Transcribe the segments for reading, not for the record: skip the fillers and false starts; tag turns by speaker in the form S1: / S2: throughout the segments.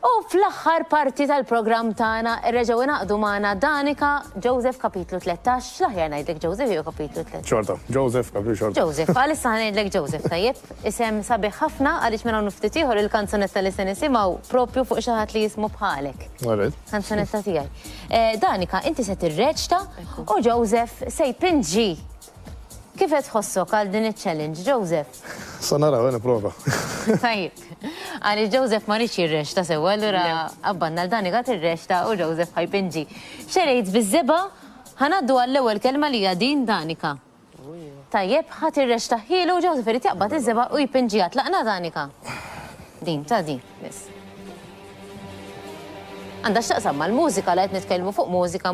S1: U fl-aħħar parti tal-programm tagħna irreġgħu inaqdu magħna Danika, Joseph kapitlu 13. X'aħjar ngħidlek Joseph jew kapitlu 13?
S2: Xorta, Joseph, kapitlu xorta.
S1: Joseph, għalissa ngħidlek Joseph tajjeb, isem sabiħ ħafna għaliex minn hawn ftit ieħor il-kanzunetta li se nisimgħu propju fuq xi ħadd li jismu bħalek. Kanzunetta tiegħi. Danika, inti se tirreġta u Joseph se jpinġi. Kif qed tħossok għal din iċ-challenge, Joseph?
S2: Sa naraw, prova.
S1: Tajjeb. Għalli Joseph ma rridx jirreċta sewa, allura abbanna l-Danika tirreċta u Joseph ħajpinġi. Xerejt biż-żeba ħanaddu għall-ewwel kelma li hija din Danika. Tajjeb, ħadd irreċta ħielu u Joseph irid jaqbad iż-żeba u jpinġi laqna Danika. Din, ta' din, biss. Għandha x'taqsam mal-mużika li qed nitkellmu fuq mużika.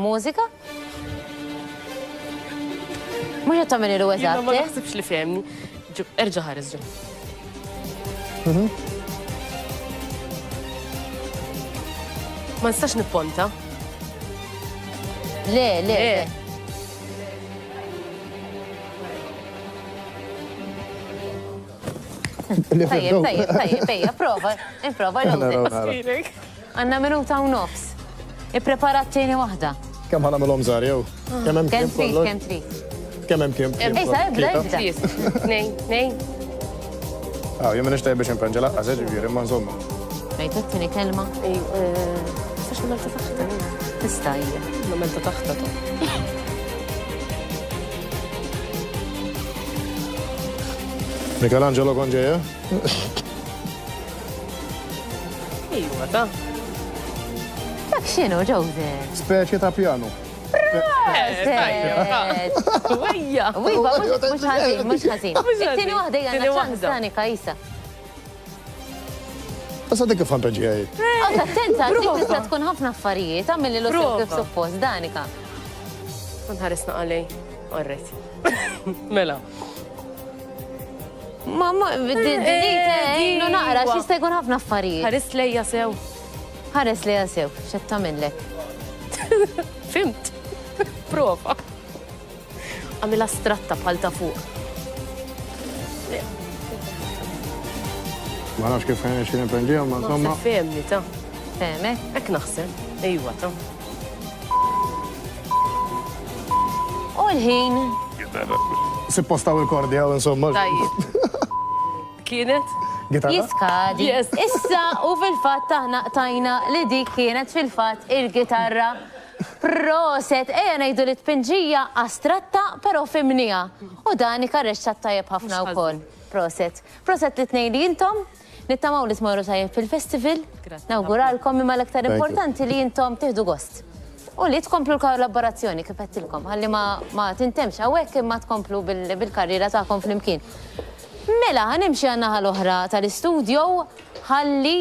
S1: Mux qed tagħmel ilu eżatt.
S3: Ma naħsibx li fehmni. Erġa' ħares ġo. Ma nistax nipponta.
S1: Le. Tajjeb, prova Joseph. Għandna minuta u nofs. Ippreparat tieni waħda.
S2: Kemm ħanamilhom żgħar jew? Kemm
S1: trid?
S2: Kemm hemm kien?
S1: Ejsa, ibda.
S3: Nej.
S2: Jien ma nixtieq biex impenġa laqqas ġifieri, imma insomma.
S1: Ngħid it-tieni kelma.
S3: Nistax nagħmel taħta.
S1: Tista' hija.
S3: Nagħmel taħta to.
S2: Michelangelo kon ġejja?
S3: Ejwa ta'.
S1: Dak x'inhu Joseph?
S2: Speċi ta' pjanu.
S3: Wejja.
S1: Mhux ħażin. It-tieni waħda hija ċans Danika isa.
S2: Issa dik kif ħanpeġġi għaj.
S1: Attenta, dik tista' tkun ħafna affarijiet, għamilli l-ossew kif suppost, Danika.
S3: Nħaresna għalej, orret. Mela.
S1: Mamma, no naqra, xista jkun ħafna affarijiet.
S3: Ħares lejja sew.
S1: Ħares lejja sew, xed tagħmellek.
S3: Fimt. Prova. Għamila stratta bħal ta' fuq.
S2: Ma nafx kif ħajna xi nimpenġija, ma insomma.
S3: Femni ta'.
S1: Femek?
S3: Ek naħseb. Ejwa ta'.
S1: U l-ħin.
S2: Sippostaw il-kordi għaw insomma.
S3: Kienet?
S1: Jiskadi. Issa u fil-fat taħna tajna li dik kienet fil-fat il-gitarra. Proset, eja ngħidu li tpinġija astratta, però fimnija. U Danika reċċat tajjeb ħafna wkoll. Proset. Proset li tnejn li intom, nittamaw li tmorru tajjeb fil-festival. Nawguralkom imma l-aktar importanti li intom tieħdu gost. U li tkomplu l-kollaborazzjoni kif qedtilkom, ħalli ma tintemx hawnhekk imma tkomplu bil-karriera tagħkom flimkien. Mela, ħanimxi għan-naħa l-oħra tal-istudju ħalli